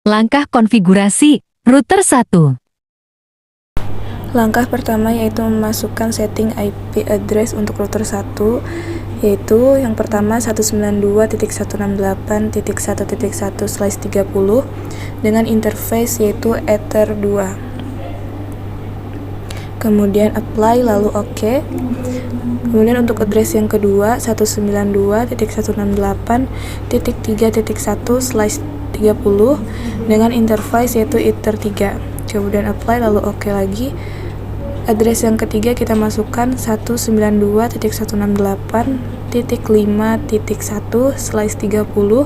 Langkah konfigurasi router 1. Langkah pertama yaitu memasukkan setting IP address untuk router 1, yaitu yang pertama 192.168.1.1/30 dengan interface yaitu Ether 2. Kemudian apply lalu OK. Kemudian untuk address yang kedua 192.168.3.1/30 dengan interface yaitu Ether 3. Kemudian apply lalu OK lagi. Address yang ketiga kita masukkan 192.168.5.1/30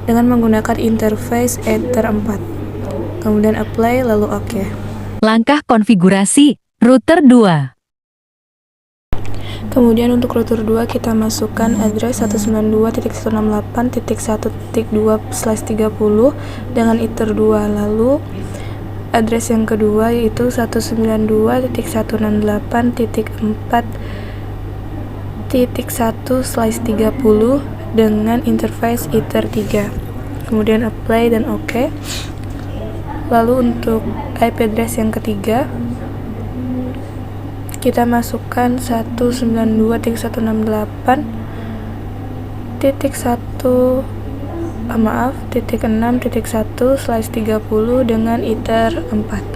dengan menggunakan interface Ether 4. Kemudian apply lalu OK. Langkah konfigurasi router 2. Kemudian untuk router 2 kita masukkan address 192.168.1.2/30 dengan Ether 2. Lalu address yang kedua yaitu 192.168.1/30 dengan interface Ether 3. Kemudian apply dan OK. Lalu untuk IP address yang ketiga kita masukkan 192.168.6.1/30 dengan Ether 4.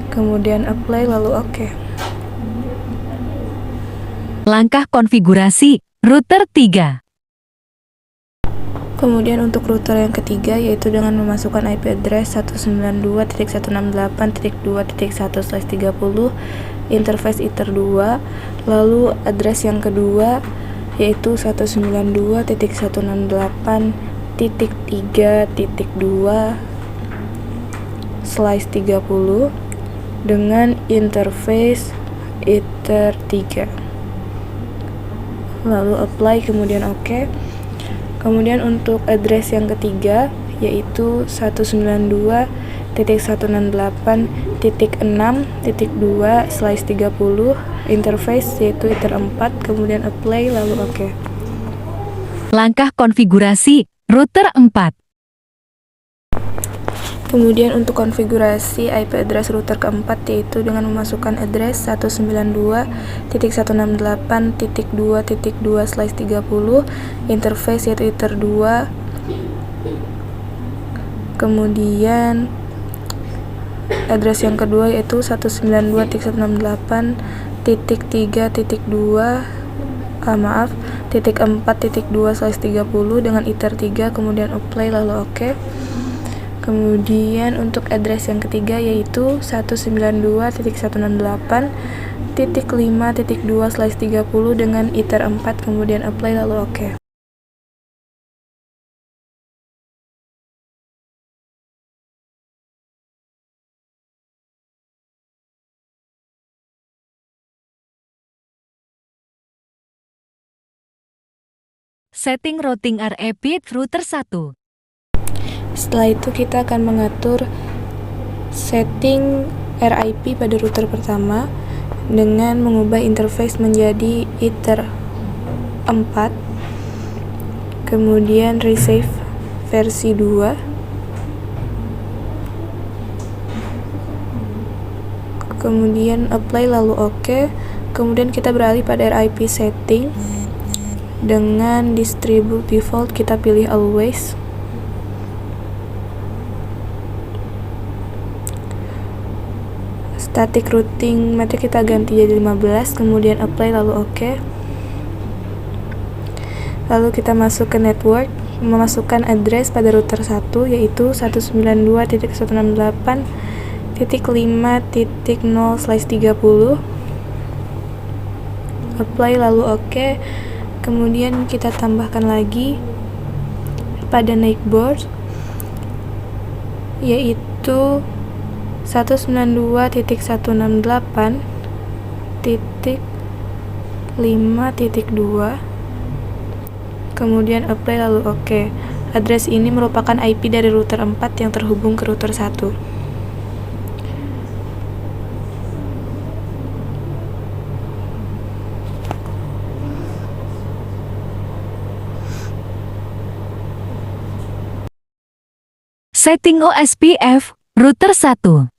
Kemudian apply lalu OK. Langkah konfigurasi router 3. Kemudian untuk router yang ketiga yaitu dengan memasukkan IP address 192.168.2.1/30 interface Ether 2. Lalu address yang kedua yaitu 192.168.3.2/30 dengan interface Ether 3. Lalu apply kemudian OK. Kemudian untuk address yang ketiga yaitu 192.168.6.2/30 interface yaitu Ether 4. Kemudian apply lalu OK. Langkah konfigurasi router 4. Kemudian untuk konfigurasi IP address router keempat yaitu dengan memasukkan address 192.168.2.2/30 interface yaitu Ether 2. Kemudian address yang kedua yaitu 192.168.4.2/30 dengan Ether 3. Kemudian apply lalu OK. Kemudian untuk address yang ketiga yaitu 192.168.5.2/30 dengan Ether 4. Kemudian apply lalu OK. Setting routing RAP router 1. Setelah itu kita akan mengatur setting RIP pada router pertama dengan mengubah interface menjadi Ether 4. Kemudian resave versi 2. Kemudian apply lalu OK. Kemudian kita beralih pada RIP setting. Dengan distribute default kita pilih always. Static routing metric kita ganti jadi 15. Kemudian apply lalu OK. Lalu kita masuk ke network, memasukkan address pada router 1 yaitu 192.168.5.0/30. Apply lalu OK. Kemudian kita tambahkan lagi pada NIC yaitu 192.168.5.2. Kemudian apply lalu OK. Address ini merupakan IP dari router 4 yang terhubung ke router 1. Setting OSPF, router 1.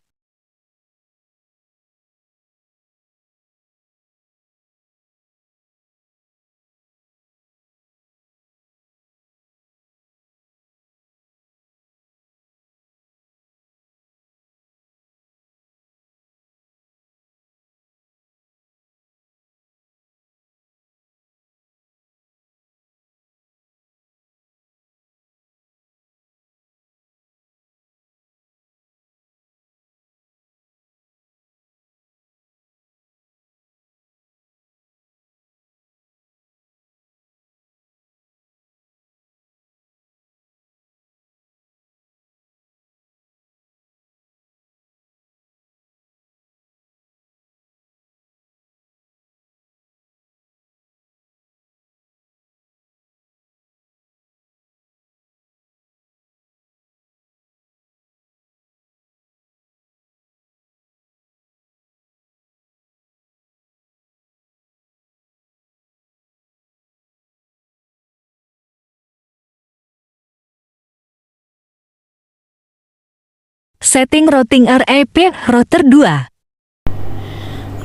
Setting routing RIP, router 2.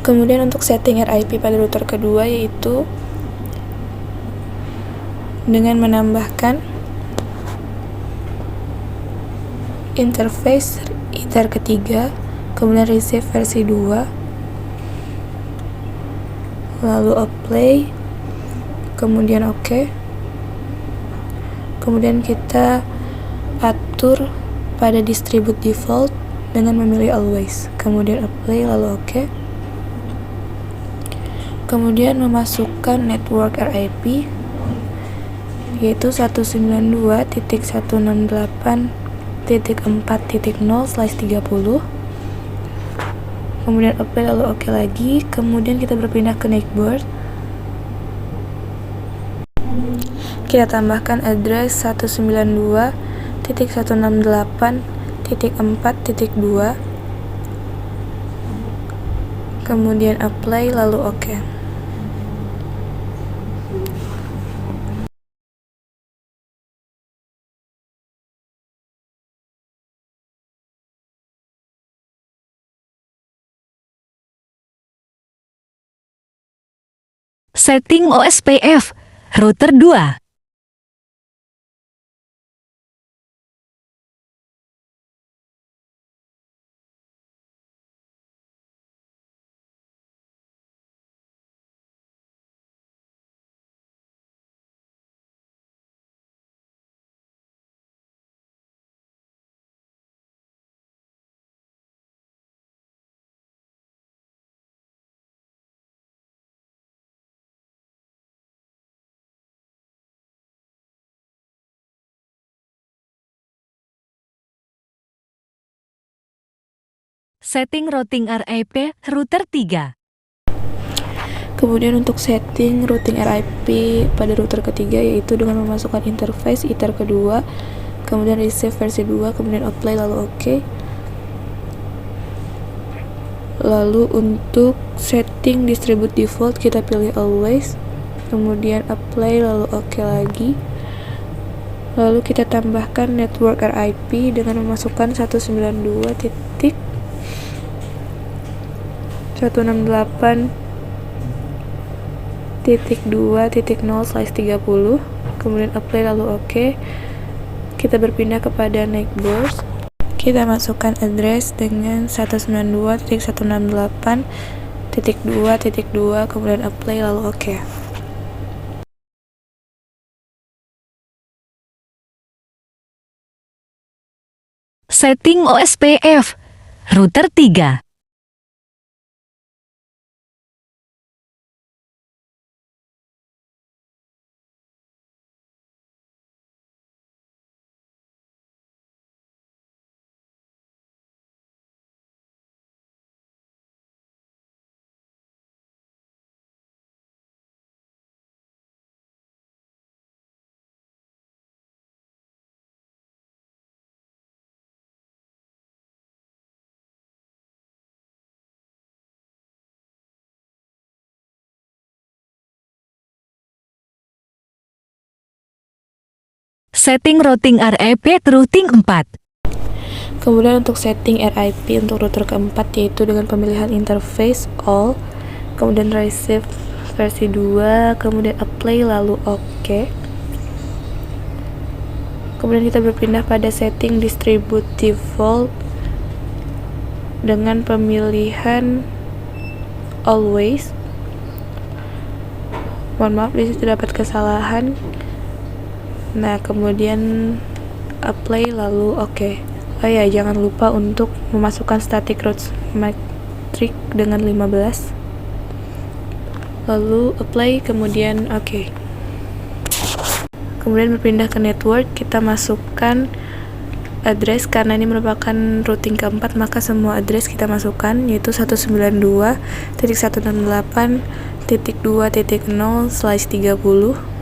Kemudian untuk setting RIP pada router kedua yaitu dengan menambahkan interface Ether ketiga, kemudian receive versi 2, lalu apply, kemudian OK. Kemudian kita atur pada distribute default dengan memilih always, kemudian apply lalu OK. Kemudian memasukkan network RIP yaitu 192.168.4.0/30. Kemudian apply lalu OK lagi. Kemudian kita berpindah ke neighbor. Kita tambahkan address 192.168.4.2, kemudian apply lalu OK. Setting OSPF, router 2. Setting routing RIP, router 3. Kemudian untuk setting routing RIP pada router ketiga yaitu dengan memasukkan interface Ether kedua, kemudian receive versi 2, kemudian apply lalu OK. Lalu untuk setting distribute default kita pilih always, kemudian apply lalu OK lagi. Lalu kita tambahkan network RIP dengan memasukkan 192.168.2.0/30, kemudian apply lalu OK. Kita berpindah kepada neighbors. Kita masukkan address dengan 192.168.2.2, kemudian apply lalu OK. Setting OSPF, router 3. Setting routing RIP, routing 4. Kemudian untuk setting RIP untuk router keempat, yaitu dengan pemilihan interface all, kemudian receive versi 2, kemudian apply lalu OK. Kemudian kita berpindah pada setting distribute default dengan pemilihan always. Mohon maaf, di situ terdapat kesalahan. Nah, kemudian apply lalu OK. Oh ya, jangan lupa untuk memasukkan static root matrix dengan 15. Lalu apply, kemudian OK. Kemudian berpindah ke network, kita masukkan address. Karena ini merupakan routing keempat, maka semua address kita masukkan, yaitu 192.168.2.0/30.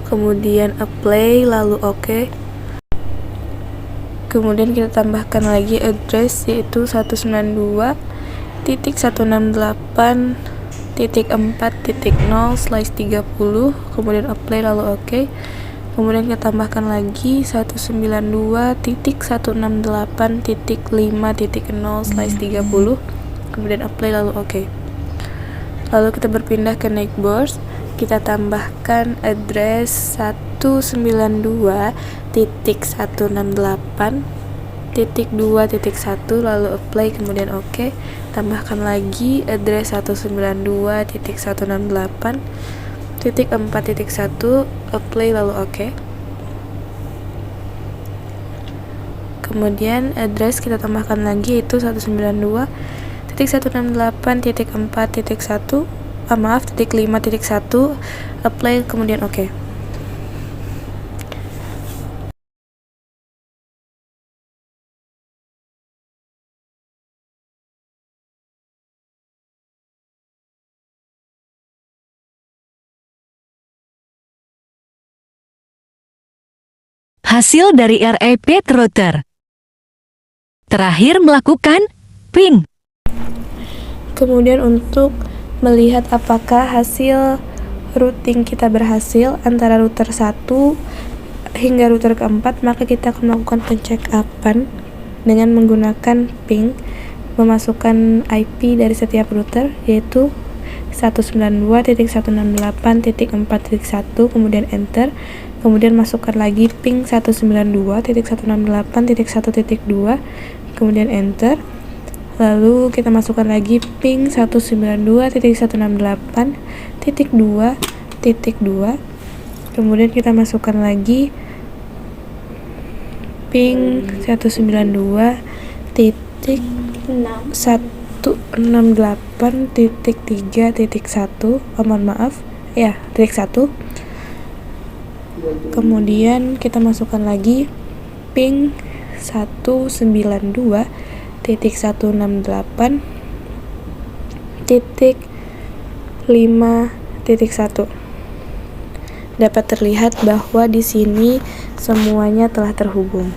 Kemudian apply lalu OK. Kemudian kita tambahkan lagi address, yaitu 192.168.4.0/30. Kemudian apply lalu OK. Kemudian kita tambahkan lagi 192.168.5.0/30. Kemudian apply lalu OK. Lalu kita berpindah ke neighbors, kita tambahkan address 192.168.2.1 lalu apply, kemudian OK. Tambahkan lagi address 192.168.4.1 apply lalu OK. Kemudian address kita tambahkan lagi, yaitu 192.168.4.1 5.1 apply, kemudian OK. Hasil dari RIP router. Terakhir melakukan ping. Kemudian untuk melihat apakah hasil routing kita berhasil antara router 1 hingga router keempat, maka kita akan melakukan pencheck-upan dengan menggunakan ping, memasukkan IP dari setiap router, yaitu 192.168.4.1, kemudian enter. Kemudian masukkan lagi ping 192.168.1.2, kemudian enter. Lalu kita masukkan lagi ping 192.168.2.2, kemudian kita masukkan lagi ping 192.168.3.1, mohon maaf ya, titik 1. Kemudian kita masukkan lagi ping 192.168.5.1. Dapat terlihat bahwa di sini semuanya telah terhubung.